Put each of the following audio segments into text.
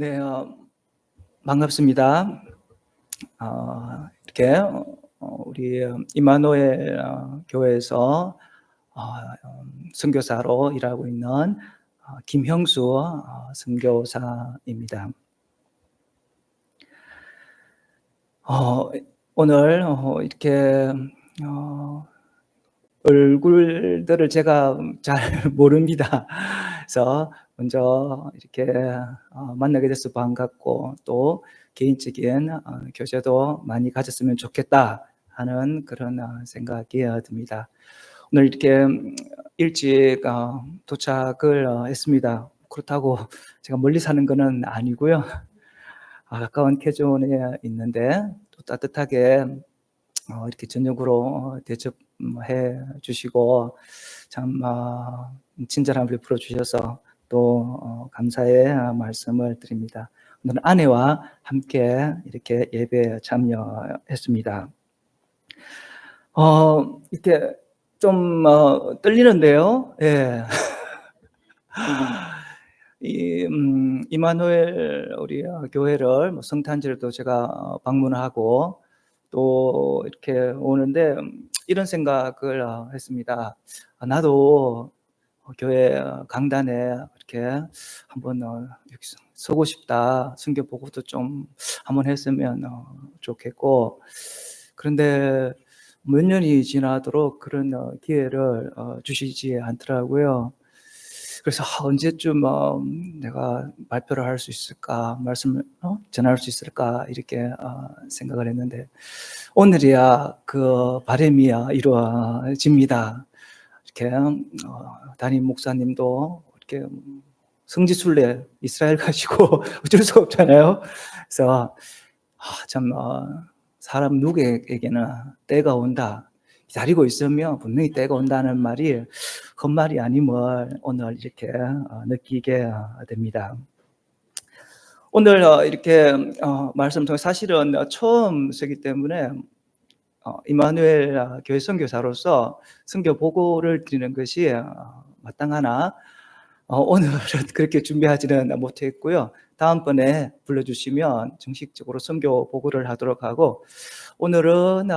네, 반갑습니다. 이렇게 우리 임마누엘 교회에서 어, 선교사로 일하고 있는 김형수 선교사입니다. 오늘 이렇게 얼굴들을 제가 잘 모릅니다. 그래서 먼저 이렇게 만나게 돼서 반갑고, 또 개인적인 교제도 많이 가졌으면 좋겠다 하는 그런 생각이 듭니다. 오늘 이렇게 일찍 도착을 했습니다. 그렇다고 제가 멀리 사는 것은 아니고요. 가까운 캐존에 있는데 또 따뜻하게 이렇게 저녁으로 대접해 주시고 참 친절함을 베풀어 주셔서 또 감사의 말씀을 드립니다. 오늘 아내와 함께 이렇게 예배에 참여했습니다. 이렇게 좀 떨리는데요. 예. 이마누엘 우리 교회를 성탄절에도 제가 방문하고 또 이렇게 오는데 이런 생각을 했습니다. 나도 교회 강단에 이렇게 한번 이렇게 서고 싶다. 선교 보고도 좀 한번 했으면 좋겠고, 그런데 몇 년이 지나도록 그런 기회를 주시지 않더라고요. 그래서 언제쯤 내가 발표를 할 수 있을까, 말씀을 전할 수 있을까, 이렇게 생각을 했는데 오늘이야 그 바람이 이루어집니다. 이렇게 담임 목사님도 이렇게 성지순례 이스라엘 가시고 어쩔 수 없잖아요. 그래서 참 사람 누구에게는 때가 온다, 기다리고 있으면 분명히 때가 온다는 말이 헛말이 아님을 오늘 이렇게 느끼게 됩니다. 오늘 이렇게 말씀 통해 사실은 처음 쓰기 때문에 임마누엘 교회 선교사로서 선교 보고를 드리는 것이 마땅하나 오늘은 그렇게 준비하지는 못했고요. 다음번에 불러주시면 정식적으로 선교 보고를 하도록 하고, 오늘은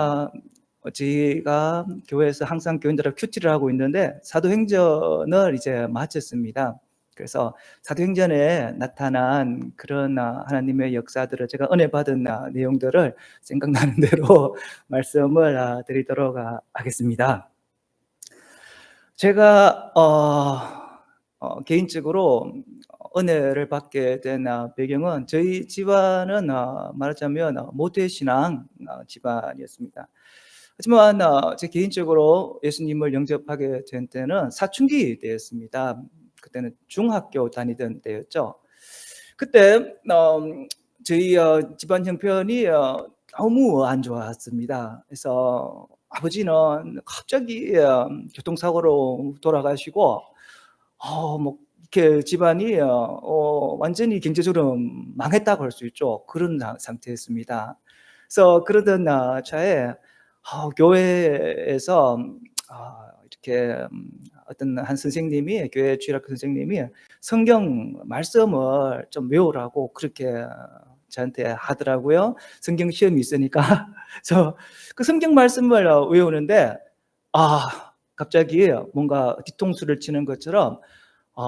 저희가 교회에서 항상 교인들하고 큐티를 하고 있는데 사도행전을 이제 마쳤습니다. 그래서 사도행전에 나타난 그런 하나님의 역사들을 제가 은혜 받은 내용들을 생각나는 대로 말씀을 드리도록 하겠습니다. 제가 개인적으로 은혜를 받게 된 배경은 저희 집안은 말하자면 모태신앙 집안이었습니다. 하지만 제 개인적으로 예수님을 영접하게 된 때는 사춘기 때였습니다. 그때는 중학교 다니던 때였죠. 그때 저희 집안 형편이 너무 안 좋았습니다. 그래서 아버지는 갑자기 교통사고로 돌아가시고 뭐 이렇게 집안이 완전히 경제적으로 망했다고 할 수 있죠. 그런 상태였습니다. 그래서 그러던 차에 교회에서 이렇게 어떤 한 선생님이, 교회 주일학교 선생님이 성경 말씀을 좀 외우라고 그렇게 저한테 하더라고요. 성경 시험이 있으니까. 그래서 그 성경 말씀을 외우는데 갑자기 뭔가 뒤통수를 치는 것처럼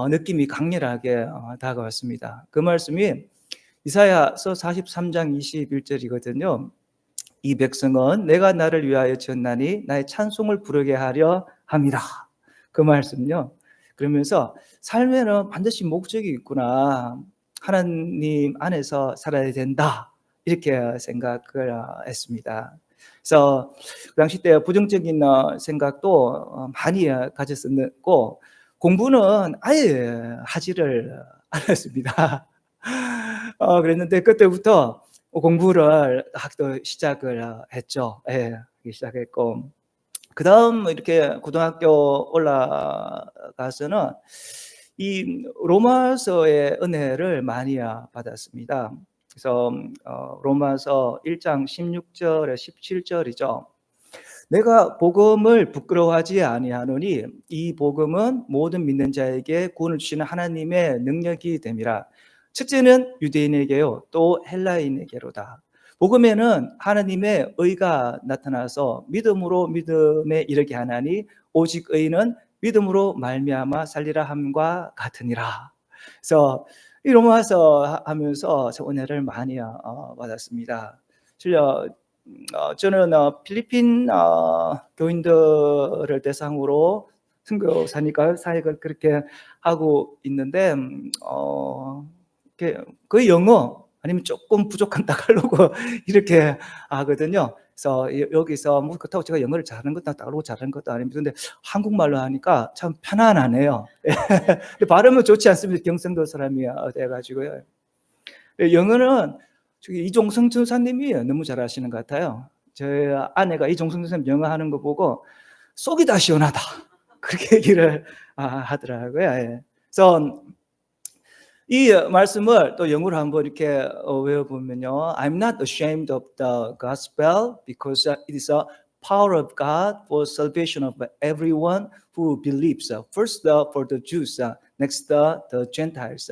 느낌이 강렬하게 다가왔습니다. 그 말씀이 이사야서 43장 21절이거든요. 이 백성은 내가 나를 위하여 지었나니 나의 찬송을 부르게 하려 함이라. 그 말씀요. 그러면서 삶에는 반드시 목적이 있구나, 하나님 안에서 살아야 된다, 이렇게 생각을 했습니다. 그래서 그 당시 때 부정적인 생각도 많이 가졌었고, 공부는 아예 하지를 않았습니다. 그랬는데 그때부터 공부를 또 시작을 했죠. 예, 시작했고, 그 다음 이렇게 고등학교 올라가서는 이 로마서의 은혜를 많이 받았습니다. 그래서 로마서 1장 16절에 17절이죠. 내가 복음을 부끄러워하지 아니하노니 이 복음은 모든 믿는 자에게 구원을 주시는 하나님의 능력이 됨이라. 첫째는 유대인에게요, 또 헬라인에게로다. 복음에는 하나님의 의가 나타나서 믿음으로 믿음에 이르게 하나니 오직 의는 믿음으로 말미암아 살리라 함과 같으니라. 그래서 이 로마서 하면서 저 은혜를 많이 받았습니다. 실려 저는 필리핀 교인들을 대상으로 선교사니까 사역을 그렇게 하고 있는데 거의 영어 아니면 조금 부족한 따갈로그 이렇게 하거든요. 그래서 여기서 뭐 그렇다고 제가 영어를 잘하는 것도 따갈로그 잘하는 것도 아닙니다. 근데 한국말로 하니까 참 편안하네요. 근데 발음은 좋지 않습니다. 경상도 사람이 돼가지고요. 영어는 저기 이종성 전사님이 너무 잘하시는 것 같아요. 저희 아내가 이종성 전사님 영어 하는 거 보고 속이 다 시원하다 그렇게 얘기를 하더라고요. 예. 그래서 이 말씀을 또 영어로 한번 이렇게 외워보면요. I'm not ashamed of the gospel because it is a power of God for salvation of everyone who believes. First for the Jews, next the Gentiles.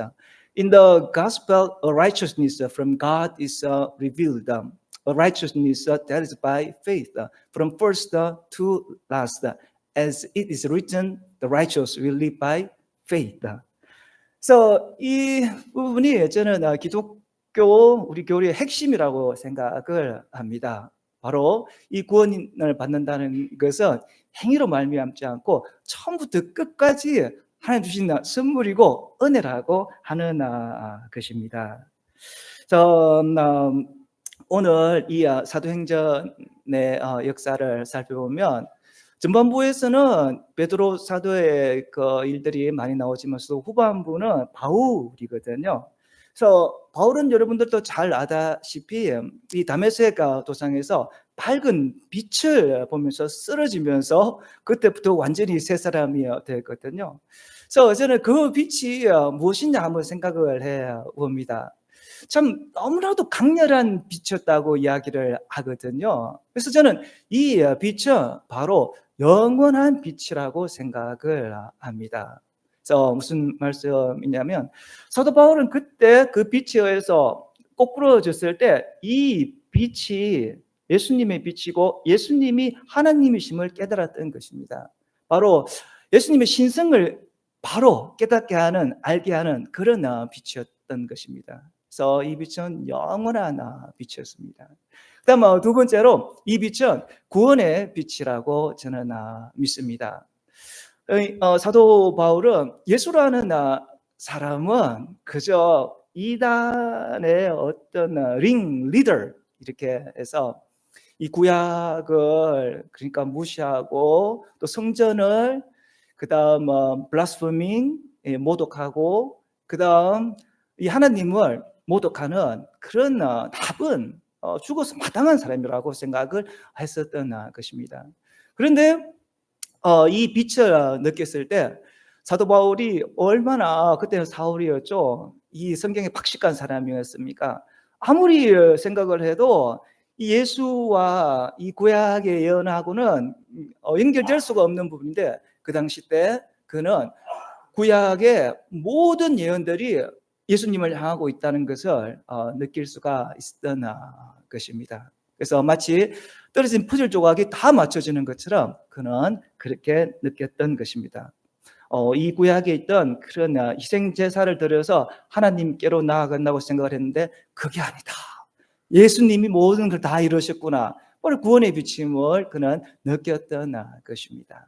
In the gospel, a righteousness from God is revealed. A righteousness that is by faith, from first to last. As it is written, the righteous will live by faith. 그래서 이 부분이 저는 기독교 우리 교리의 핵심이라고 생각을 합니다. 바로 이 구원을 받는다는 것은 행위로 말미암지 않고 처음부터 끝까지 하나님 주신 선물이고 은혜라고 하는 것입니다. 그래서 오늘 이 사도행전의 역사를 살펴보면 전반부에서는 베드로 사도의 그 일들이 많이 나오지만서도 후반부는 바울이거든요. 그래서 바울은 여러분들도 잘 아다시피 이 다메섹 도상에서 밝은 빛을 보면서 쓰러지면서 그때부터 완전히 새 사람이 되었거든요. 그래서 저는 그 빛이 무엇이냐 한번 생각을 해 봅니다. 참 너무나도 강렬한 빛이었다고 이야기를 하거든요. 그래서 저는 이 빛은 바로 영원한 빛이라고 생각을 합니다. 그래서 무슨 말씀이냐면 사도 바울은 그때 그 빛에 의해서 꼬꾸러졌을 때 이 빛이 예수님의 빛이고 예수님이 하나님이심을 깨달았던 것입니다. 바로 예수님의 신성을 바로 깨닫게 하는, 알게 하는 그런 빛이었던 것입니다. 그래서 이 빛은 영원한 빛이었습니다. 그다음 두 번째로 이 빛은 구원의 빛이라고 저는 믿습니다. 사도 바울은 예수라는 사람은 그저 이단의 어떤 링 리더 이렇게 해서 이 구약을 그러니까 무시하고 또 성전을 그다음 블라스포밍 모독하고 그다음 이 하나님을 모독하는 그런 나쁜 죽어서 마땅한 사람이라고 생각을 했었던 것입니다. 그런데 이 빛을 느꼈을 때 사도 바울이 얼마나 그때는 사울이었죠. 이 성경에 박식한 사람이었습니까? 아무리 생각을 해도 이 예수와 이 구약의 예언하고는 연결될 수가 없는 부분인데 그 당시 때 그는 구약의 모든 예언들이 예수님을 향하고 있다는 것을 느낄 수가 있었던 것입니다. 그래서 마치 떨어진 퍼즐 조각이 다 맞춰지는 것처럼 그는 그렇게 느꼈던 것입니다. 이 구약에 있던 그런 희생 제사를 드려서 하나님께로 나아간다고 생각을 했는데 그게 아니다. 예수님이 모든 걸 다 이루셨구나. 바로 구원의 비침을 그는 느꼈던 것입니다.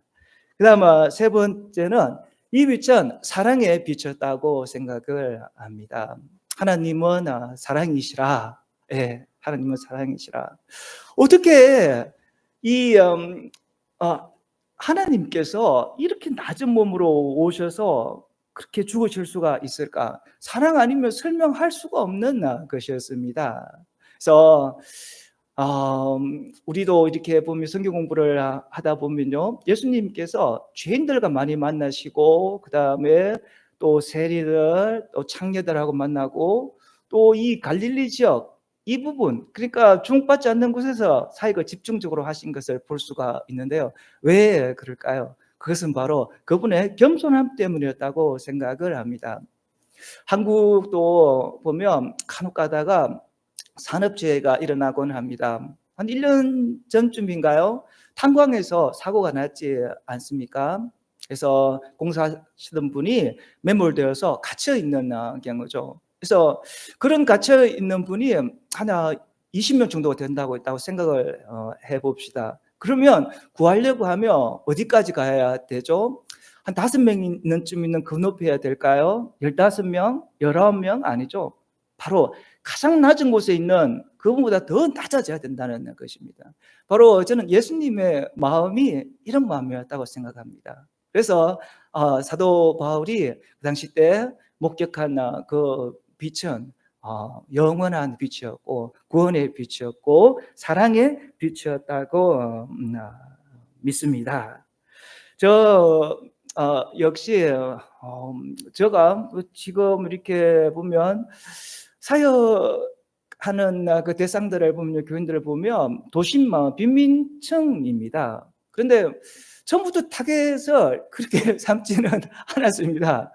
그다음 세 번째는 이 빛은 사랑의 빛이었다고 생각을 합니다. 하나님은 사랑이시라. 예, 하나님은 사랑이시라. 어떻게 이 하나님께서 이렇게 낮은 몸으로 오셔서 그렇게 죽으실 수가 있을까? 사랑 아니면 설명할 수가 없는 것이었습니다. 그래서 우리도 이렇게 보면 성경 공부를 하다 보면요, 예수님께서 죄인들과 많이 만나시고 그 다음에 또 세리들, 또 창녀들하고 만나고 또 이 갈릴리 지역 이 부분, 그러니까 주목받지 않는 곳에서 사역을 집중적으로 하신 것을 볼 수가 있는데요. 왜 그럴까요? 그것은 바로 그분의 겸손함 때문이었다고 생각을 합니다. 한국도 보면 간혹 가다가 산업재해가 일어나곤 합니다. 한 1년 전쯤인가요? 탄광에서 사고가 났지 않습니까? 그래서 공사하시던 분이 매몰되어서 갇혀 있는 경우죠. 그래서 그런 갇혀 있는 분이 한 20명 정도가 된다고 있다고 생각을 해봅시다. 그러면 구하려고 하면 어디까지 가야 되죠? 한 5명 있는 쯤 있는 그 높이야 될까요? 15명? 19명? 아니죠. 바로 가장 낮은 곳에 있는 그분보다 더 낮아져야 된다는 것입니다. 바로 저는 예수님의 마음이 이런 마음이었다고 생각합니다. 그래서 사도 바울이 그 당시 때 목격한 그 빛은 영원한 빛이었고 구원의 빛이었고 사랑의 빛이었다고 믿습니다. 저 역시 제가 지금 이렇게 보면 사역하는 그 대상들을 보면 교인들을 보면 도심 빈민층입니다. 그런데 처음부터 타겟을 그렇게 삼지는 않았습니다.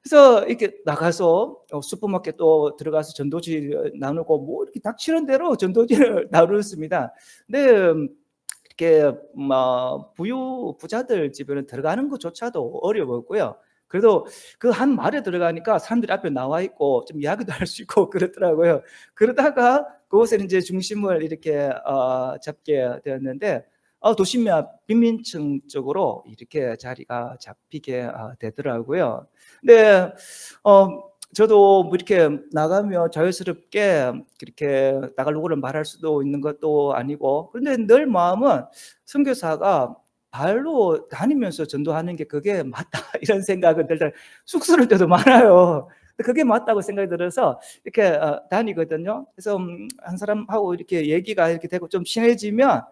그래서 이렇게 나가서 슈퍼마켓도 들어가서 전도지 나누고 뭐 이렇게 닥치는 대로 전도지를 나눴습니다. 근데 이렇게 부자들 집에는 들어가는 것조차도 어려웠고요. 그래도 그 한 마을에 들어가니까 사람들이 앞에 나와 있고 좀 이야기도 할 수 있고 그렇더라고요. 그러다가 그곳에 이제 중심을 이렇게 잡게 되었는데 도심 빈민층 쪽으로 이렇게 자리가 잡히게 되더라고요. 근데 저도 뭐 이렇게 나가면 자연스럽게 그렇게 나가려고를 말할 수도 있는 것도 아니고, 그런데 늘 마음은 선교사가 발로 다니면서 전도하는 게 그게 맞다 이런 생각은 들 쑥스러울 때도 많아요. 그게 맞다고 생각이 들어서 이렇게 다니거든요. 그래서 한 사람하고 이렇게 얘기가 이렇게 되고 좀 친해지면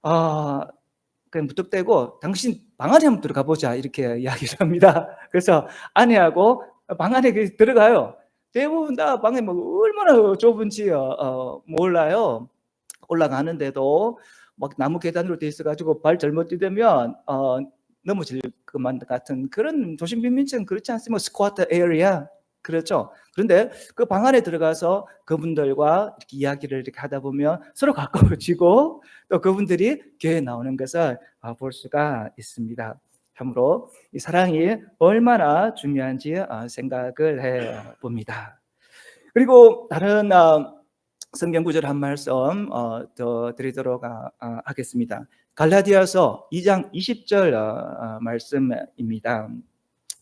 그냥 무턱대고 "당신 방 안에 한번 들어가 보자." 이렇게 이야기를 합니다. 그래서 아내하고 방 안에 들어가요. 대부분 다 방에 뭐 얼마나 좁은지 몰라요. 올라가는데도 막 나무 계단으로 돼 있어 가지고 발 잘못 디디면 넘어질 것만 같은 그런 도심 빈민층은 그렇지 않습니까? 스쿼트 에리아. 그렇죠. 그런데 그 방 안에 들어가서 그분들과 이렇게 이야기를 이렇게 하다 보면 서로 가까워지고 또 그분들이 교회에 나오는 것을 볼 수가 있습니다. 참으로 이 사랑이 얼마나 중요한지 생각을 해 봅니다. 그리고 다른 성경 구절 한 말씀 더 드리도록 하겠습니다. 갈라디아서 2장 20절 말씀입니다.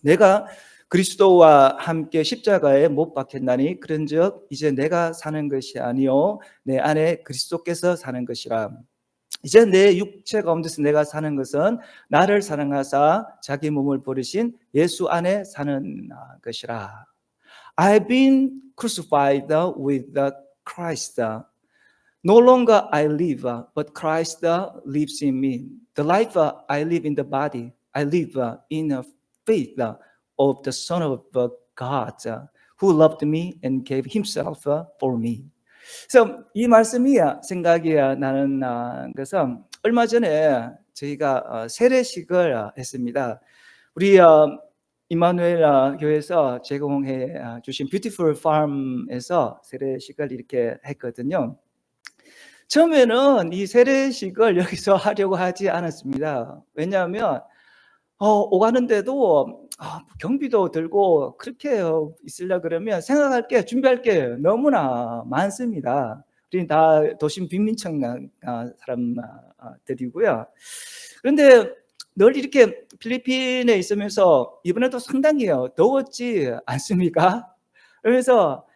내가 그리스도와 함께 십자가에 못 박혔나니 그런즉 이제 내가 사는 것이 아니요 내 안에 그리스도께서 사는 것이라. 이제 내 육체 가운데서 내가 사는 것은 나를 사랑하사 자기 몸을 버리신 예수 안에 사는 것이라. I've been crucified with Christ. No longer I live, but Christ lives in me. The life I live in the body, I live in the faith of the Son of God, who loved me and gave Himself for me. 그래서 이 말씀이 생각이 나는 것은 얼마 전에 저희가 세례식을 했습니다. 우리 임마누엘 교회에서 제공해 주신 뷰티풀 팜에서 세례식을 이렇게 했거든요. 처음에는 이 세례식을 여기서 하려고 하지 않았습니다. 왜냐하면 오가는데도 경비도 들고 그렇게 있으려 그러면 생각할 게 준비할 게 너무나 많습니다. 우리 다 도심 빈민층 사람들이고요. 그런데 늘 이렇게 필리핀에 있으면서 이번에도 상당히 더웠지 않습니까? 그래서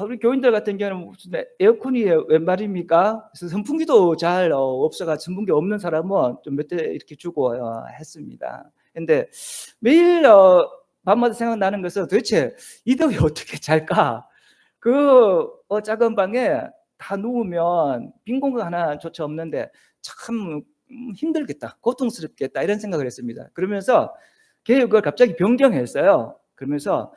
우리 교인들 같은 경우는 무슨 에어컨이 웬 말입니까? 그래서 선풍기도 잘 없어가 선풍기 없는 사람은 좀 몇 대 이렇게 주고 했습니다. 근데 매일 밤마다 생각나는 것은 도대체 이 더위 어떻게 잘까? 그 작은 방에 다 누우면 빈 공간 하나조차 없는데 참 힘들겠다, 고통스럽겠다 이런 생각을 했습니다. 그러면서 교육을 갑자기 변경했어요. 그러면서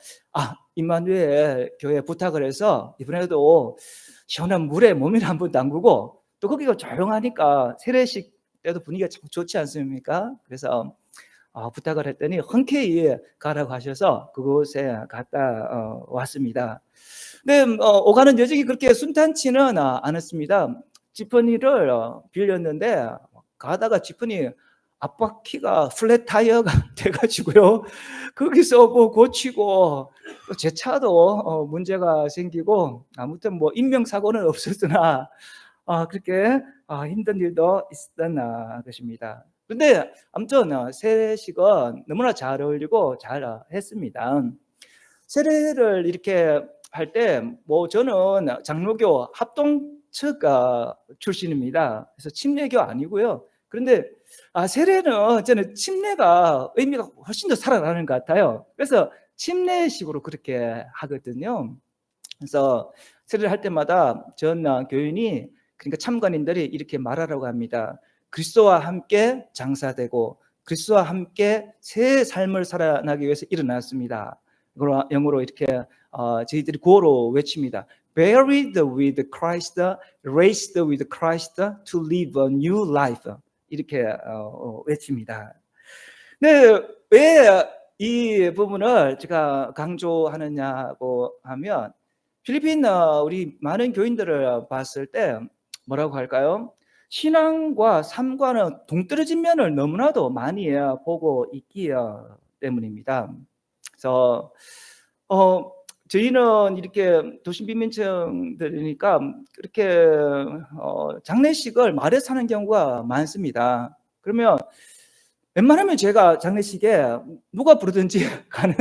임마누엘 교회에 부탁을 해서 이번에도 시원한 물에 몸이나 한번 담그고 또 거기가 조용하니까 세례식 때도 분위기가 참 좋지 않습니까? 그래서 부탁을 했더니 흔쾌히 가라고 하셔서 그곳에 갔다 왔습니다. 근데 오가는 여정이 그렇게 순탄치는 않았습니다. 지퍼니를 빌렸는데 가다가 지퍼니 앞바퀴가 플랫 타이어가 돼 가지고요. 거기서 뭐 고치고 또 제 차도 문제가 생기고 아무튼 뭐 인명사고는 없었으나 그렇게 힘든 일도 있었던 것입니다. 그런데 아무튼 세례식은 너무나 잘 어울리고 잘 했습니다. 세례를 이렇게 할 때 뭐 저는 장로교 합동측 출신입니다. 그래서 침례교 아니고요. 그런데 세례는 저는 침례가 의미가 훨씬 더 살아나는 것 같아요. 그래서 침례식으로 그렇게 하거든요. 그래서 세례를 할 때마다 전 교인이, 그러니까 참관인들이 이렇게 말하라고 합니다. 그리스도와 함께 장사되고 그리스도와 함께 새 삶을 살아나기 위해서 일어났습니다. 영어로 이렇게 저희들이 구호로 외칩니다. Buried with Christ, raised with Christ to live a new life. 이렇게 외칩니다. 근데 왜 이 부분을 제가 강조하느냐고 하면 필리핀 우리 많은 교인들을 봤을 때 뭐라고 할까요? 신앙과 삶과는 동떨어진 면을 너무나도 많이 보고 있기 때문입니다. 그래서 저희는 이렇게 도심 빈민층들이니까 그렇게 장례식을 말해서 하는 경우가 많습니다. 그러면 웬만하면 제가 장례식에 누가 부르든지 가는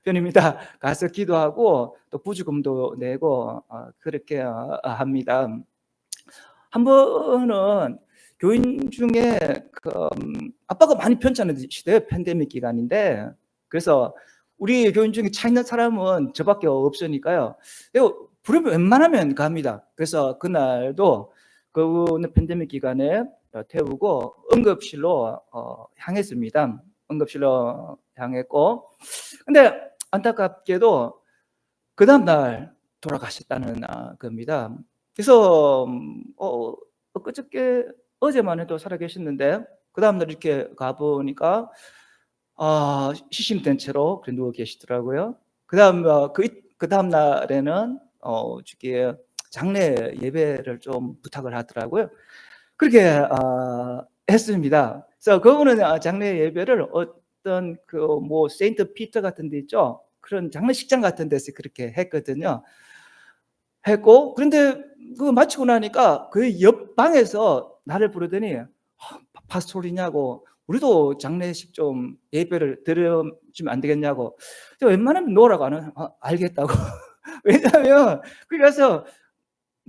편입니다. 가서 기도하고 또 부주금도 내고 그렇게 합니다. 한 번은 교인 중에 아빠가 많이 편찮은 시대에 팬데믹 기간인데, 그래서 우리 교인 중에 차 있는 사람은 저밖에 없으니까요. 부르면 웬만하면 갑니다. 그래서 그날도 그는 팬데믹 기간에 태우고 응급실로 향했습니다. 응급실로 향했고, 근데 안타깝게도 그 다음날 돌아가셨다는 겁니다. 그래서 그저께 어제만 해도 살아계셨는데 그 다음날 이렇게 가보니까 시신된 채로 누워 계시더라고요. 그 다음 날에는 주기에 장례 예배를 좀 부탁을 하더라고요. 그렇게 했습니다. 그래서 그분은 장례 예배를 어떤 뭐 세인트 피터 같은 데 있죠. 그런 장례식장 같은 데서 그렇게 했거든요. 했고, 그런데 그거 마치고 나니까 그 옆방에서 나를 부르더니 파스토리냐고, 우리도 장례식 좀 예배를 드려주면 안 되겠냐고. 웬만하면 놓으라고 하는 알겠다고. 왜냐하면 거기 가서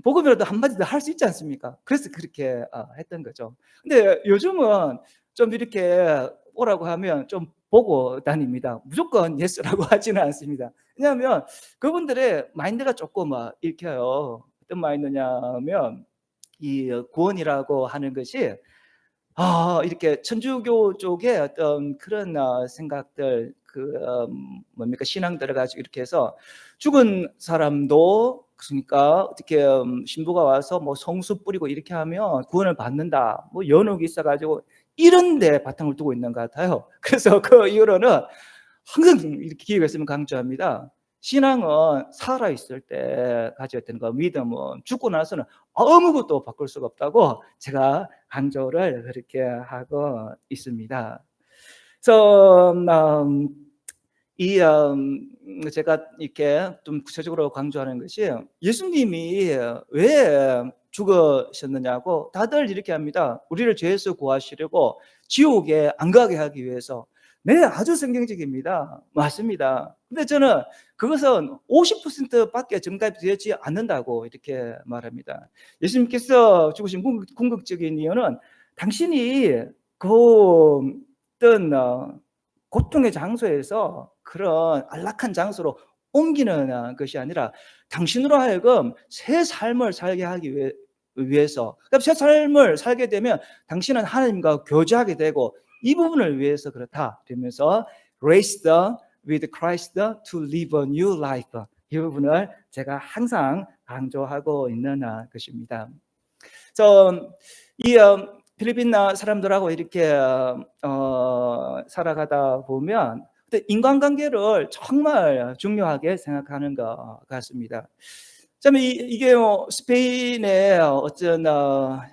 복음이라도 한마디 더 할 수 있지 않습니까? 그래서 그렇게 했던 거죠. 근데 요즘은 좀 이렇게 오라고 하면 좀 보고 다닙니다. 무조건 예스라고 하지는 않습니다. 왜냐하면 그분들의 마인드가 조금 읽혀요. 어떤 마인드냐면 이 구원이라고 하는 것이 이렇게 천주교 쪽의 어떤 그런 생각들, 뭡니까, 신앙들을 가지고 이렇게 해서 죽은 사람도, 그러니까 어떻게 신부가 와서 뭐 성수 뿌리고 이렇게 하면 구원을 받는다, 뭐 연옥이 있어가지고 이런 데 바탕을 두고 있는 것 같아요. 그래서 그 이후로는 항상 이렇게 기회가 있으면 강조합니다. 신앙은 살아있을 때 가졌던 거, 믿음은 죽고 나서는 아무것도 바꿀 수가 없다고 제가 강조를 그렇게 하고 있습니다. 그래서 제가 이렇게 좀 구체적으로 강조하는 것이, 예수님이 왜 죽으셨느냐고 다들 이렇게 합니다. 우리를 죄에서 구하시려고 지옥에 안 가게 하기 위해서. 네, 아주 성경적입니다. 맞습니다. 근데 저는 그것은 50%밖에 정답되지 않는다고 이렇게 말합니다. 예수님께서 죽으신 궁극적인 이유는 당신이 그 어떤 고통의 장소에서 그런 안락한 장소로 옮기는 것이 아니라 당신으로 하여금 새 삶을 살게 하기 위해서, 새 삶을 살게 되면 당신은 하나님과 교제하게 되고 이 부분을 위해서 그렇다. 그러면서 raised with Christ to live a new life, 이 부분을 제가 항상 강조하고 있는 것입니다. 이 필리핀 사람들하고 이렇게 살아가다 보면 인간관계를 정말 중요하게 생각하는 것 같습니다. 참 이게 스페인의 어떤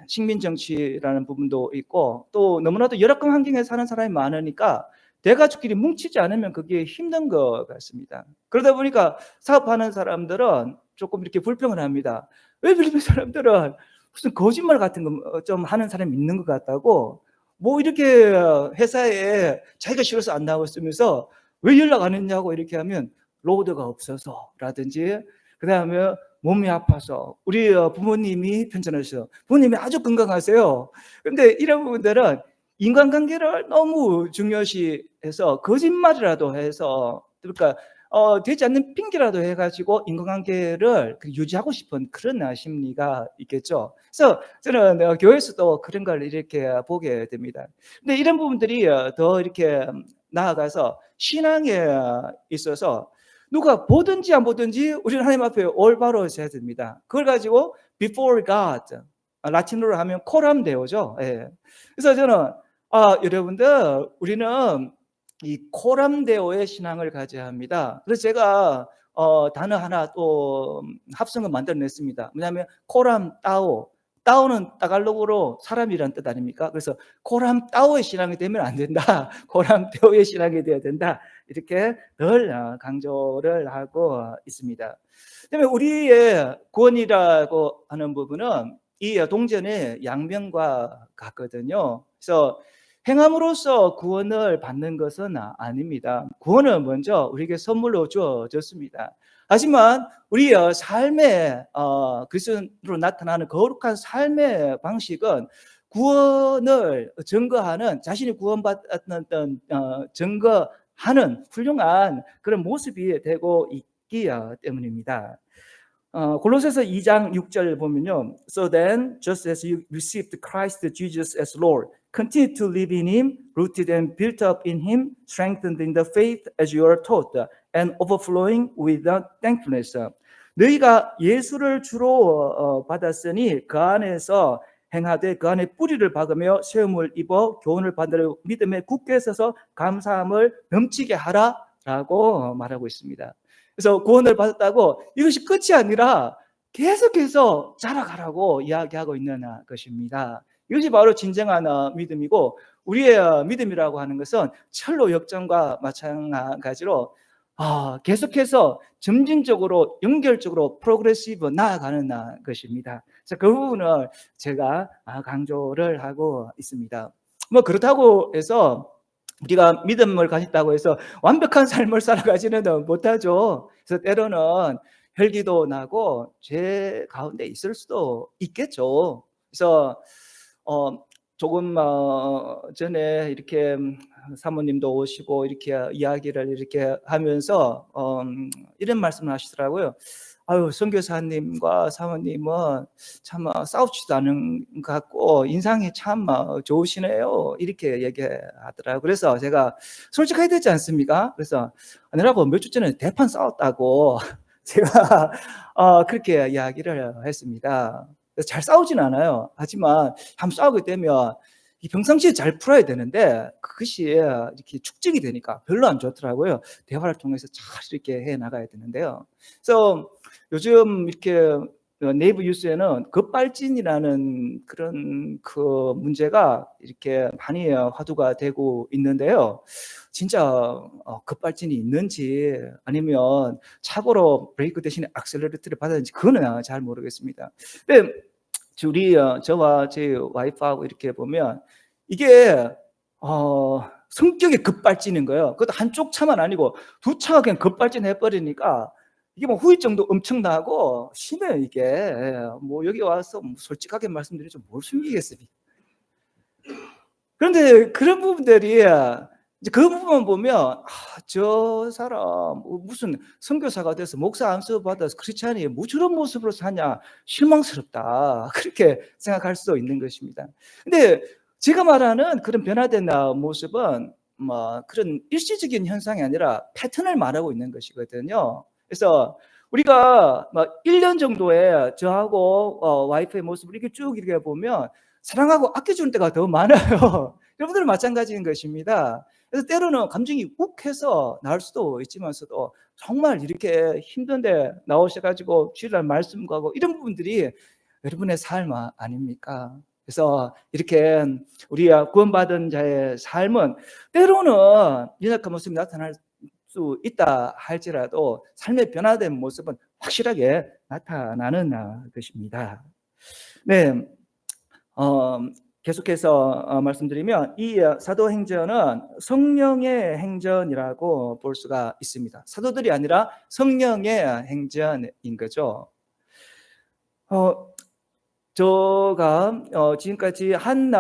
식민 정치라는 부분도 있고, 또 너무나도 열악한 환경에 사는 사람이 많으니까 대가족끼리 뭉치지 않으면 그게 힘든 것 같습니다. 그러다 보니까 사업하는 사람들은 조금 이렇게 불평을 합니다. 왜 필리핀 사람들은 무슨 거짓말 같은 거 좀 하는 사람이 있는 것 같다고, 뭐 이렇게 회사에 자기가 싫어서 안 나왔으면서 왜 연락 안 했냐고 이렇게 하면 로드가 없어서라든지, 그다음에 몸이 아파서, 우리 부모님이 편찮으셔, 부모님이 아주 건강하세요. 근데 이런 부분들은 인간관계를 너무 중요시해서 거짓말이라도 해서, 그러니까 되지 않는 핑계라도 해가지고 인간관계를 유지하고 싶은 그런 심리가 있겠죠. 그래서 저는 교회에서도 그런 걸 이렇게 보게 됩니다. 근데 이런 부분들이 더 이렇게 나아가서 신앙에 있어서 누가 보든지 안 보든지 우리는 하나님 앞에 올바로 서야 됩니다. 그걸 가지고 before God, 라틴어로 하면 코람 데오죠. 예. 그래서 저는 여러분들, 우리는 이 코람 데오의 신앙을 가져야 합니다. 그래서 제가 단어 하나 또 합성을 만들어냈습니다. 뭐냐면 코람 따오. 따오는 따갈로그로 사람이란 뜻 아닙니까? 그래서 코람 따오의 신앙이 되면 안 된다. 코람 데오의 신앙이 되어야 된다. 이렇게 늘 강조를 하고 있습니다. 그다음에 우리의 구원이라고 하는 부분은 이 동전의 양면과 같거든요. 그래서 행함으로써 구원을 받는 것은 아닙니다. 구원은 먼저 우리에게 선물로 주어졌습니다. 하지만 우리의 삶의 그리스도로 나타나는 거룩한 삶의 방식은 구원을 증거하는, 자신이 구원받았던 증거하는 훌륭한 그런 모습이 되고 있기 때문입니다. 골로새서 2장 6절 보면요. So then, just as you received Christ Jesus as Lord, continue to live in Him, rooted and built up in Him, strengthened in the faith as you are taught, and overflowing with thankfulness. 너희가 예수를 주로 받았으니 그 안에서 행하되 그 안에 뿌리를 박으며 세움을 입어 교훈을 받으려 믿음에 굳게 서서 감사함을 넘치게 하라라고 말하고 있습니다. 그래서 구원을 받았다고 이것이 끝이 아니라 계속해서 자라가라고 이야기하고 있는 것입니다. 이것이 바로 진정한 믿음이고, 우리의 믿음이라고 하는 것은 철로 역정과 마찬가지로 계속해서 점진적으로 연결적으로 프로그레시브 나아가는 것입니다. 그래서 그 부분을 제가 강조를 하고 있습니다. 뭐 그렇다고 해서 우리가 믿음을 가졌다고 해서 완벽한 삶을 살아가지는 못하죠. 그래서 때로는 혈기도 나고 죄 가운데 있을 수도 있겠죠. 그래서 조금 전에 이렇게 사모님도 오시고 이렇게 이야기를 이렇게 하면서 이런 말씀을 하시더라고요. 아유, 선교사님과 사모님은 참 싸우지도 않은 것 같고 인상이 참 좋으시네요. 이렇게 얘기하더라고요. 그래서 제가 솔직해야 되지 않습니까? 그래서 아니라고 몇 주 전에 대판 싸웠다고 제가 그렇게 이야기를 했습니다. 잘 싸우진 않아요. 하지만 한번 싸우게 되면 평상시에 잘 풀어야 되는데 그것이 이렇게 축적이 되니까 별로 안 좋더라고요. 대화를 통해서 잘 이렇게 해 나가야 되는데요. 그래서 요즘 이렇게 네이버 뉴스에는 급발진이라는 그런 그 문제가 이렇게 많이 화두가 되고 있는데요. 진짜 급발진이 있는지 아니면 착오로 브레이크 대신에 액셀레레이터를 받았는지 그거는 잘 모르겠습니다. 근데 우리 저와 제 와이프하고 이렇게 보면 이게 성격이 급발진인 거예요. 그것도 한쪽 차만 아니고 두 차가 그냥 급발진해 버리니까 이게 뭐 후유증도 엄청나고 심해요. 이게 뭐 여기 와서 뭐 솔직하게 말씀드리죠, 뭘 숨기겠습니까? 그런데 그런 부분들이 이제 그 부분만 보면 저 사람 무슨 선교사가 돼서 목사 안수 받아서 크리스찬이 뭐 저런 모습으로 사냐, 실망스럽다, 그렇게 생각할 수도 있는 것입니다. 근데 제가 말하는 그런 변화된 모습은 뭐 그런 일시적인 현상이 아니라 패턴을 말하고 있는 것이거든요. 그래서 우리가 막 1년 정도에 저하고 와이프의 모습을 이렇게 쭉 이렇게 보면 사랑하고 아껴주는 때가 더 많아요. 여러분들은 마찬가지인 것입니다. 그래서 때로는 감정이 욱해서 나올 수도 있지만서도 정말 이렇게 힘든데 나오셔 가지고 주일날 말씀도 하고 이런 부분들이 여러분의 삶 아닙니까? 그래서 이렇게 우리가 구원받은 자의 삶은 때로는 연약한 모습이 나타날 수 있다 할지라도 삶의 변화된 모습은 확실하게 나타나는 것입니다. 네. 어 계속해서 말씀드리면 이 사도행전은 성령의 행전이라고 볼 수가 있습니다. 사도들이 아니라 성령의 행전인 거죠. 어 제가 지금까지 한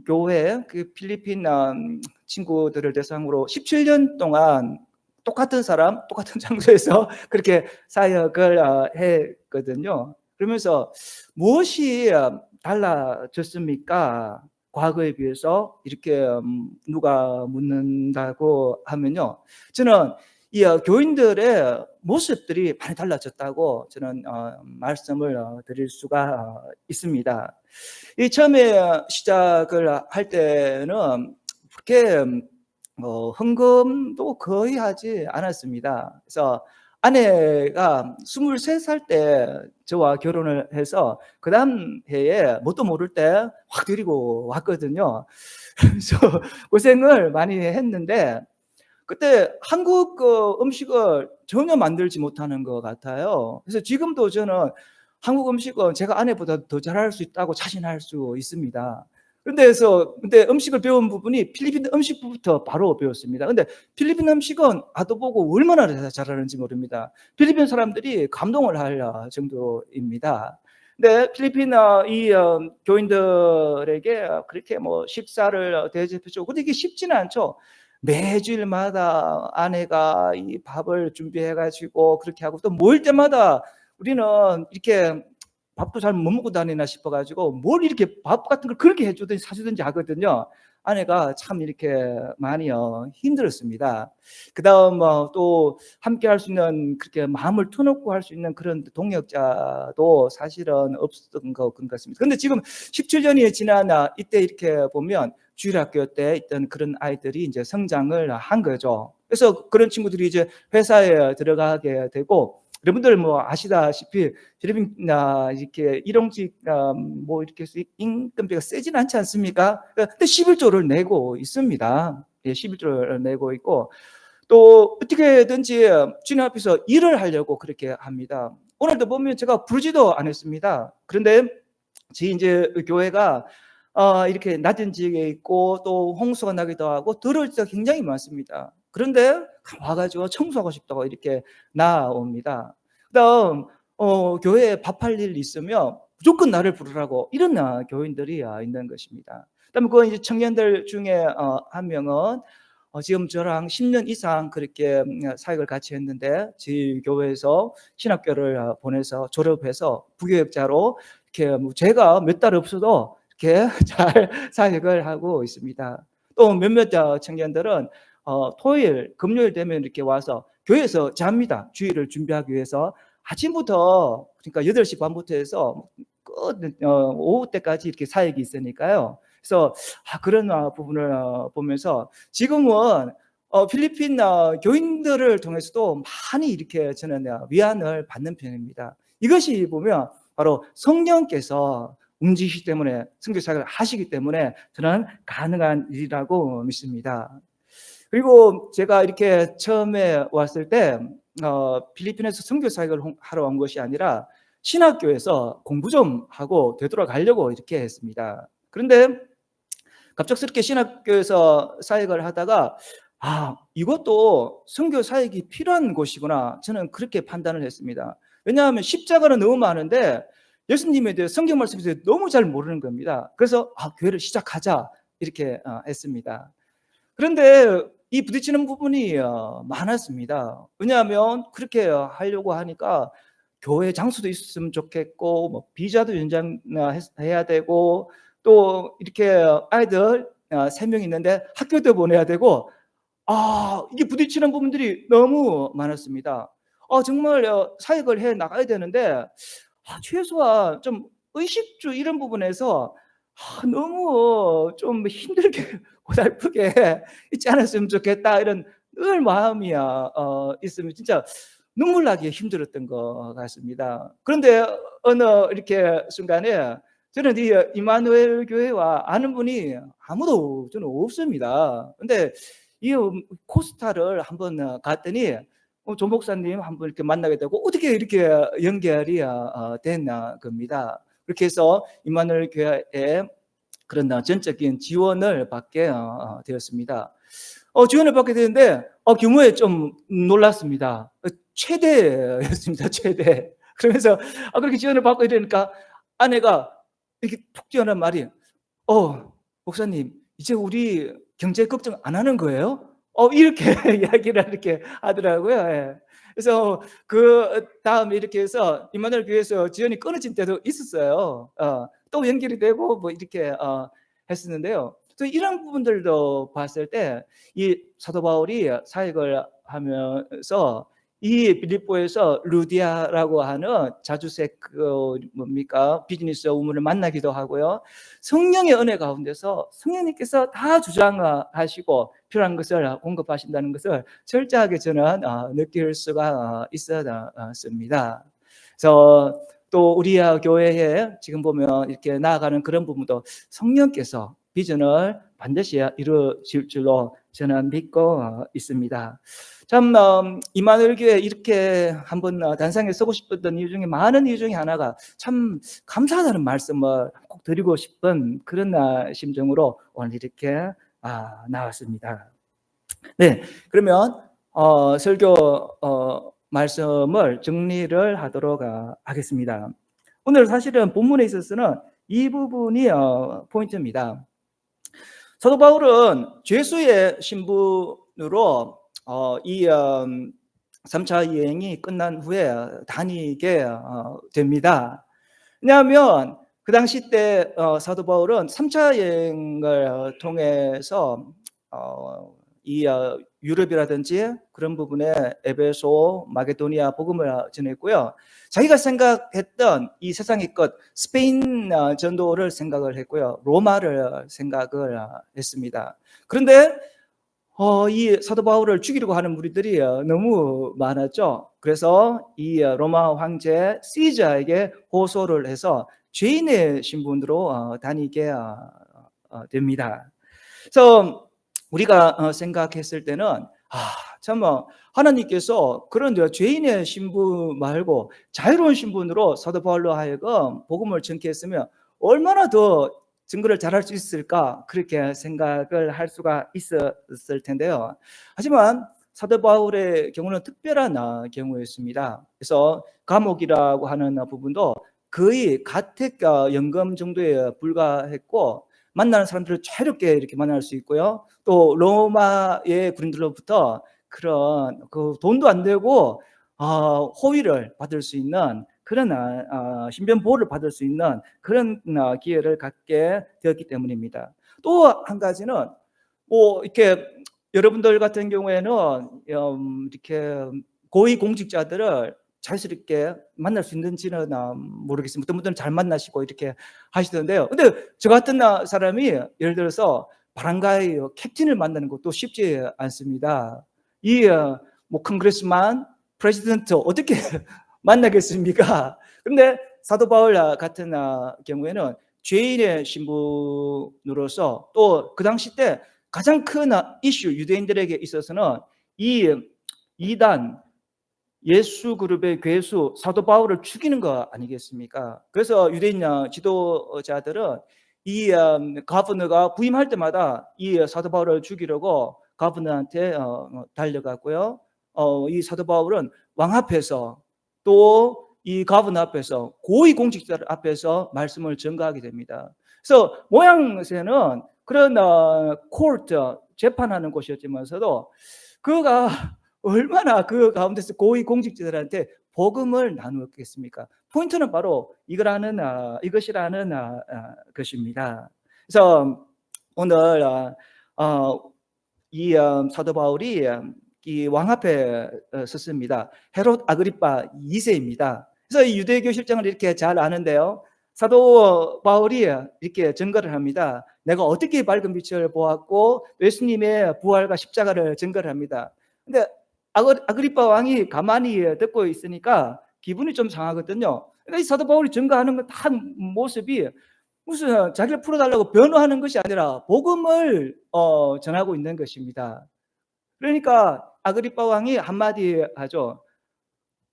교회 그 필리핀 친구들을 대상으로 17년 동안 똑같은 사람, 똑같은 장소에서 그렇게 사역을 했거든요. 그러면서 무엇이 달라졌습니까? 과거에 비해서 이렇게 누가 묻는다고 하면요. 저는 이 교인들의 모습들이 많이 달라졌다고 저는 말씀을 드릴 수가 있습니다. 이 처음에 시작을 할 때는 그렇게 헌금도 거의 하지 않았습니다. 그래서 아내가 23살 때 저와 결혼을 해서 그다음 해에 뭣도 모를 때 확 데리고 왔거든요. 그래서 고생을 많이 했는데 그때 한국 음식을 전혀 만들지 못하는 것 같아요. 그래서 지금도 저는 한국 음식은 제가 아내보다 더 잘할 수 있다고 자신할 수 있습니다. 근데 음식을 배운 부분이 필리핀 음식부터 바로 배웠습니다. 근데 필리핀 음식은 아도 보고 얼마나 잘하는지 모릅니다. 필리핀 사람들이 감동을 할 정도입니다. 근데 필리핀 이 교인들에게 그렇게 뭐 식사를 대접해 주고 근데 이게 쉽지는 않죠. 매주일마다 아내가 이 밥을 준비해 가지고 그렇게 하고 또 모일 때마다 우리는 이렇게 밥도 잘 못 먹고 다니나 싶어 가지고 뭘 이렇게 밥 같은 걸 그렇게 해 주든지 사 주든지 하거든요. 아내가 참 이렇게 많이 힘들었습니다. 그다음 또 함께 할 수 있는 그렇게 마음을 터놓고 할 수 있는 그런 동역자도 사실은 없었던 것 같습니다. 근데 지금 17년이 지난 이때 이렇게 보면 주일학교 때 있던 그런 아이들이 이제 성장을 한 거죠. 그래서 그런 친구들이 이제 회사에 들어가게 되고 여러분들 뭐 아시다시피 필리핀 이렇게 일용직 뭐 이렇게 임금비가 세진 않지 않습니까? 근데 11조를 내고 있습니다. 예, 11조를 내고 있고 또 어떻게든지 주님 앞에서 일을 하려고 그렇게 합니다. 오늘도 보면 제가 부르지도 않았습니다. 그런데 저희 이제 교회가 이렇게 낮은 지역에 있고 또 홍수가 나기도 하고 더러울 때가 굉장히 많습니다. 그런데 와 가지고 청소하고 싶다고 이렇게 나옵니다. 그다음 교회에 밥할 일 있으면 무조건 나를 부르라고 이런 교인들이 있는 것입니다. 그다음에 그 이제 청년들 중에 한 명은 지금 저랑 10년 이상 그렇게 사역을 같이 했는데 저희 교회에서 신학교를 보내서 졸업해서 부교역자로 이렇게 뭐 제가 몇 달 없어도 이렇게 잘 사역을 하고 있습니다. 또 몇몇 청년들은 토요일, 금요일 되면 이렇게 와서 교회에서 잡니다. 주일을 준비하기 위해서 아침부터 그러니까 8시 반부터 해서 끝 오후 때까지 이렇게 사역이 있으니까요. 그래서 그런 부분을 보면서 지금은 필리핀 교인들을 통해서도 많이 이렇게 저는 위안을 받는 편입니다. 이것이 보면 바로 성령께서 움직이시기 때문에 선교 사역을 하시기 때문에 저는 가능한 일이라고 믿습니다. 그리고 제가 이렇게 처음에 왔을 때 필리핀에서 선교 사역을 하러 온 것이 아니라 신학교에서 공부 좀 하고 되돌아가려고 이렇게 했습니다. 그런데 갑작스럽게 신학교에서 사역을 하다가 이것도 선교 사역이 필요한 곳이구나 저는 그렇게 판단을 했습니다. 왜냐하면 십자가는 너무 많은데 예수님에 대해 성경 말씀에 대해 너무 잘 모르는 겁니다. 그래서 교회를 시작하자 이렇게 했습니다. 그런데 이 부딪히는 부분이 많았습니다. 왜냐하면 그렇게 하려고 하니까 교회 장소도 있었으면 좋겠고 뭐 비자도 연장해야 되고 또 이렇게 아이들 3명 있는데 학교도 보내야 되고 이게 부딪히는 부분들이 너무 많았습니다. 정말 사역을 해 나가야 되는데 최소한 좀 의식주 이런 부분에서 너무 좀 힘들게 고달프게 있지 않았으면 좋겠다, 이런 늘 마음이 있으면 진짜 눈물 나게 힘들었던 것 같습니다. 그런데 어느 이렇게 순간에 저는 이 이마누엘 교회와 아는 분이 아무도 저는 없습니다. 근데 이 코스타를 한번 갔더니 조 목사님 한번 이렇게 만나게 되고 어떻게 이렇게 연결이 된 겁니다. 그렇게 해서 이마누엘 교회에 그런 전적인 지원을 받게 되었습니다. 지원을 받게 되는데 규모에 좀 놀랐습니다. 최대였습니다. 최대. 그러면서 그렇게 지원을 받고 이러니까 아내가 이렇게 툭 튀어나온 말이 목사님 이제 우리 경제 걱정 안 하는 거예요? 이렇게 이야기를 이렇게 하더라고요. 예. 그래서 그 다음에 이렇게 해서 임마누엘 교회에서 지원이 끊어진 때도 있었어요. 또 연결이 되고 뭐 이렇게 했었는데요. 또 이런 부분들도 봤을 때 이 사도 바울이 사역을 하면서 이 빌립보에서 루디아라고 하는 자주색 뭡니까 비즈니스 우먼을 만나기도 하고요. 성령의 은혜 가운데서 성령님께서 다 주장하시고 필요한 것을 공급하신다는 것을 철저하게 저는 느낄 수가 있었습니다. 그래서 또 우리 교회에 지금 보면 이렇게 나아가는 그런 부분도 성령께서 비전을 반드시 이루어질 줄로 저는 믿고 있습니다. 참 이마누엘 교회 이렇게 한번 단상에 서고 싶었던 이유 중에 많은 이유 중에 하나가 참 감사하다는 말씀을 꼭 드리고 싶은 그런 심정으로 오늘 이렇게 나왔습니다. 네, 그러면 설교 말씀을 정리를 하도록 하겠습니다. 오늘 사실은 본문에 있어서는 이 부분이 포인트입니다. 사도 바울은 죄수의 신분으로 이 3차 여행이 끝난 후에 다니게 됩니다. 왜냐하면 그 당시 때 사도 바울은 3차 여행을 통해서 이 유럽이라든지 그런 부분에 에베소, 마게도니아 복음을 전했고요. 자기가 생각했던 이 세상의 것 스페인 전도를 생각을 했고요. 로마를 생각을 했습니다. 그런데 이 사도 바울을 죽이려고 하는 무리들이 너무 많았죠. 그래서 이 로마 황제 시저에게 호소를 해서 죄인의 신분으로 다니게 됩니다. 그래서 우리가 생각했을 때는 참 하나님께서 그런 죄인의 신분 말고 자유로운 신분으로 사도 바울로 하여금 복음을 전케 했으면 얼마나 더 증거를 잘할 수 있을까, 그렇게 생각을 할 수가 있었을 텐데요. 하지만 사도 바울의 경우는 특별한 경우였습니다. 그래서 감옥이라고 하는 부분도 거의 가택 연금 정도에 불과했고 만나는 사람들을 자유롭게 이렇게 만날 수 있고요. 또 로마의 군인들로부터 그런 돈도 안 되고 호의를 받을 수 있는 그런 신변 보호를 받을 수 있는 그런 기회를 갖게 되었기 때문입니다. 또 한 가지는 뭐 이렇게 여러분들 같은 경우에는 이렇게 고위 공직자들을 자연스럽게 만날 수 있는지는 모르겠습니다. 어떤 분들은 잘 만나시고 이렇게 하시던데요. 근데 저 같은 사람이 예를 들어서 바람가의 캡틴을 만나는 것도 쉽지 않습니다. 이 뭐 컨그레스만, 프레지던트 어떻게 만나겠습니까? 근데 사도 바울 같은 경우에는 죄인의 신분으로서 또 그 당시 때 가장 큰 이슈 유대인들에게 있어서는 이 이단 예수 그룹의 괴수 사도 바울을 죽이는 거 아니겠습니까? 그래서 유대인 지도자들은 이 가버너가 부임할 때마다 이 사도 바울을 죽이려고 가버너한테 달려갔고요. 이 사도 바울은 왕 앞에서 또 이 가버너 앞에서 고위 공직자들 앞에서 말씀을 전가하게 됩니다. 그래서 모양새는 그런 코르트 재판하는 곳이었지만서도 그가 얼마나 그 가운데서 고위 공직자들한테 복음을 나누었겠습니까? 포인트는 바로 이것이라는 것입니다. 그래서 오늘 이 사도 바울이 이 왕 앞에 섰습니다. 헤롯 아그리파 2세입니다. 그래서 이 유대교 실정을 이렇게 잘 아는데요. 사도 바울이 이렇게 증거를 합니다. 내가 어떻게 밝은 빛을 보았고 예수님의 부활과 십자가를 증거를 합니다. 근데 아그리파 왕이 가만히 듣고 있으니까 기분이 좀 상하거든요. 그러니까 이 사도 바울이 증거하는 건 다 모습이 무슨 자기를 풀어달라고 변호하는 것이 아니라 복음을 전하고 있는 것입니다. 그러니까 아그리파 왕이 한마디 하죠.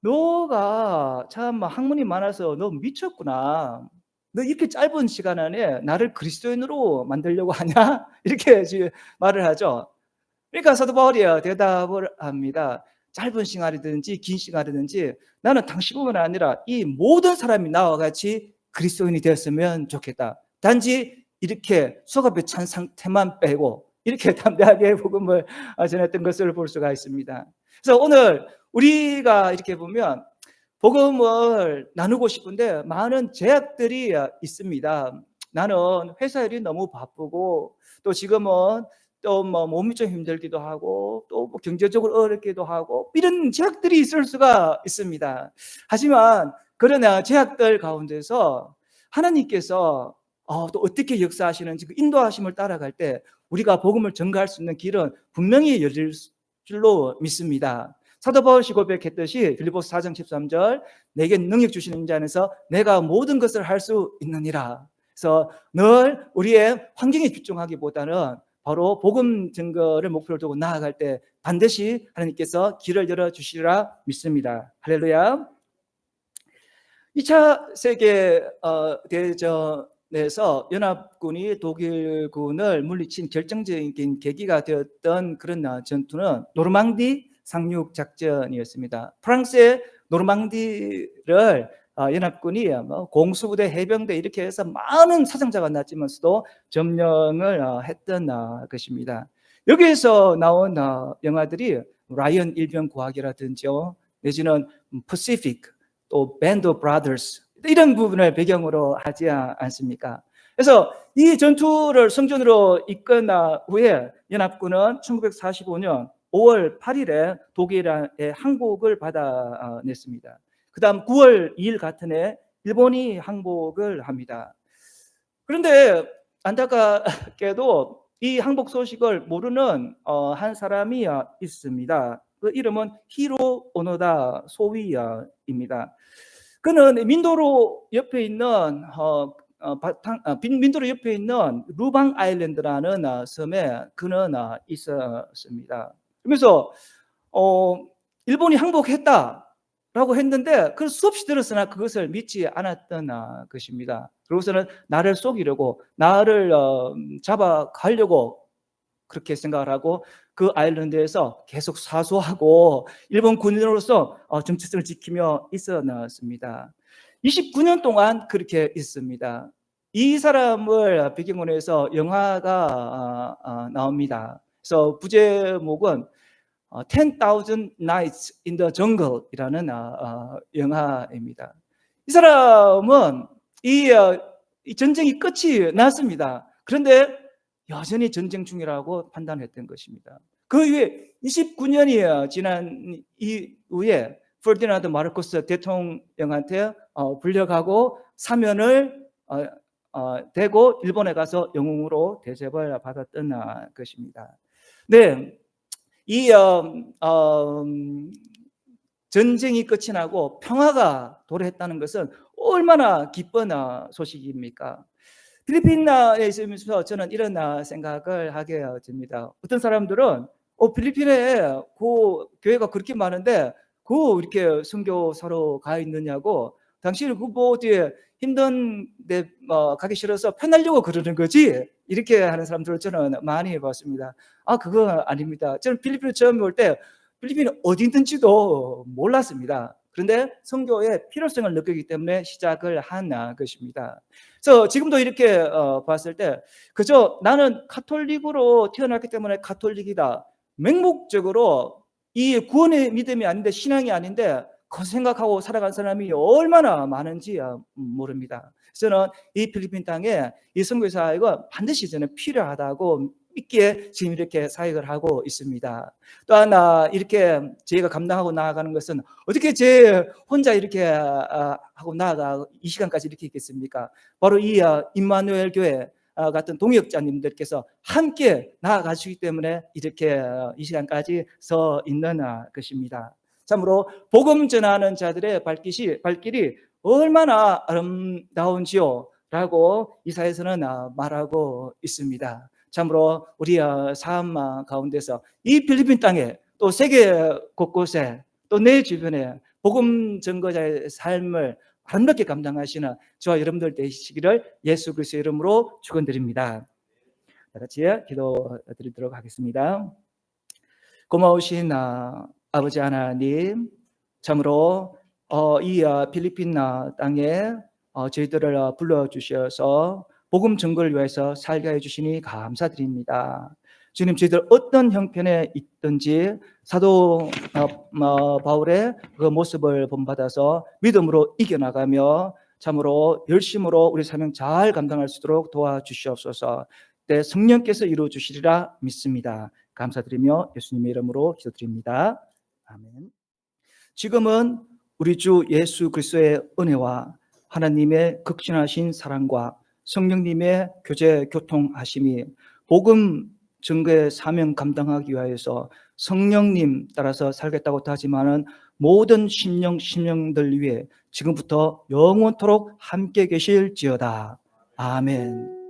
너가 참 학문이 많아서 너 미쳤구나. 너 이렇게 짧은 시간 안에 나를 그리스도인으로 만들려고 하냐? 이렇게 지금 말을 하죠. 그러니까 사도 바울이 대답을 합니다. 짧은 시간이든지 긴 시간이든지 나는 당신뿐만 아니라 이 모든 사람이 나와 같이 그리스도인이 되었으면 좋겠다. 단지 이렇게 속앞에 찬 상태만 빼고 이렇게 담대하게 복음을 전했던 것을 볼 수가 있습니다. 그래서 오늘 우리가 이렇게 보면 복음을 나누고 싶은데 많은 제약들이 있습니다. 나는 회사 일이 너무 바쁘고 또 지금은 또 뭐 몸이 좀 힘들기도 하고 또 뭐 경제적으로 어렵기도 하고 이런 제약들이 있을 수가 있습니다. 하지만 그러나 제약들 가운데서 하나님께서 또 어떻게 역사하시는지 그 인도하심을 따라갈 때 우리가 복음을 전가할 수 있는 길은 분명히 열릴 줄로 믿습니다. 사도 바울이 고백했듯이 빌립보서 4장 13절 내게 능력 주시는 자 안에서 내가 모든 것을 할 수 있느니라. 그래서 늘 우리의 환경에 집중하기보다는 바로 복음 증거를 목표로 두고 나아갈 때 반드시 하나님께서 길을 열어주시리라 믿습니다. 할렐루야. 2차 세계 대전에서 연합군이 독일군을 물리친 결정적인 계기가 되었던 그런 전투는 노르망디 상륙 작전이었습니다. 프랑스의 노르망디를 연합군이 공수부대, 해병대 이렇게 해서 많은 사상자가 났지만서도 점령을 했던 것입니다. 여기에서 나온 영화들이 라이언 일병 구하기라든지요, 내지는 퍼시픽, 또 밴드 오브 브라더스 이런 부분을 배경으로 하지 않습니까? 그래서 이 전투를 성전으로 이끈 후에 연합군은 1945년 5월 8일에 독일의 항복을 받아냈습니다. 그 다음 9월 2일 같은 해 일본이 항복을 합니다. 그런데 안타깝게도 이 항복 소식을 모르는 한 사람이 있습니다. 그 이름은 히로 오노다 소위입니다. 그는 민도로 옆에 있는 민도로 옆에 있는 루방 아일랜드라는 섬에 그는 있었습니다. 그래서 일본이 항복했다라고 했는데 그 수없이 들었으나 그것을 믿지 않았던 것입니다. 그러고서는 나를 속이려고 나를 잡아가려고 그렇게 생각을 하고 그 아일랜드에서 계속 사수하고 일본 군인으로서 정체성을 지키며 있었습니다. 29년 동안 그렇게 있습니다. 이 사람을 배경으로 해서 영화가 나옵니다. 그래서 부제목은 10,000 Nights in the Jungle이라는 영화입니다. 이 사람은 이 전쟁이 끝이 났습니다. 그런데 여전히 전쟁 중이라고 판단했던 것입니다. 그 이후에 29년이 지난 이후에 퍼디나드 마르코스 대통령한테 불려가고 사면을 대고 일본에 가서 영웅으로 대접을 받았던 것입니다. 네, 이 전쟁이 끝이 나고 평화가 도래했다는 것은 얼마나 기쁜 소식입니까? 필리핀에 있으면서 저는 이런 생각을 하게 됩니다. 어떤 사람들은 필리핀에 그 교회가 그렇게 많은데 그 이렇게 선교사로 가 있느냐고, 당신은 그뭐 뒤에 힘든데 가기 싫어서 편하려고 그러는 거지, 이렇게 하는 사람들을 저는 많이 봤습니다. 그거 아닙니다. 저는 필리핀에 처음 올 때 필리핀이 어디 있는지도 몰랐습니다. 그런데 선교의 필요성을 느끼기 때문에 시작을 한 것입니다. 그래서 지금도 이렇게 봤을 때 그저 나는 가톨릭으로 태어났기 때문에 가톨릭이다, 맹목적으로 이 구원의 믿음이 아닌데 신앙이 아닌데 그 생각하고 살아간 사람이 얼마나 많은지 모릅니다. 저는 이 필리핀 땅에 이 선교사가 반드시 저는 필요하다고 있게 지금 이렇게 사역을 하고 있습니다. 또 하나 이렇게 저희가 감당하고 나아가는 것은 어떻게 제 혼자 이렇게 하고 나아가 이 시간까지 이렇게 있겠습니까? 바로 이 임마누엘 교회 같은 동역자님들께서 함께 나아가시기 때문에 이렇게 이 시간까지 서 있는 것입니다. 참으로 복음 전하는 자들의 발길이 얼마나 아름다운지요 라고 이사에서는 말하고 있습니다. 참으로 우리 삶 가운데서 이 필리핀 땅에 또 세계 곳곳에 또 내 주변에 복음 전거자의 삶을 아름답게 감당하시는 저와 여러분들 되시기를 예수 그리스도의 이름으로 축원드립니다. 다 같이 기도드리도록 하겠습니다. 고마우신 아버지 하나님, 참으로 이 필리핀 땅에 저희들을 불러주셔서 복음 전거를 위해서 살게 해주시니 감사드립니다. 주님, 저희들 어떤 형편에 있든지 사도 바울의 그 모습을 본받아서 믿음으로 이겨나가며 참으로 열심으로 우리 사명 잘 감당할 수 있도록 도와주시옵소서. 때 성령께서 이루어 주시리라 믿습니다. 감사드리며 예수님의 이름으로 기도드립니다. 아멘. 지금은 우리 주 예수 그리스도의 은혜와 하나님의 극진하신 사랑과 성령님의 교제 교통하심이 복음 증거의 사명 감당하기 위하여서 성령님 따라서 살겠다고 하지만은 모든 심령들 위해 지금부터 영원토록 함께 계실지어다. 아멘.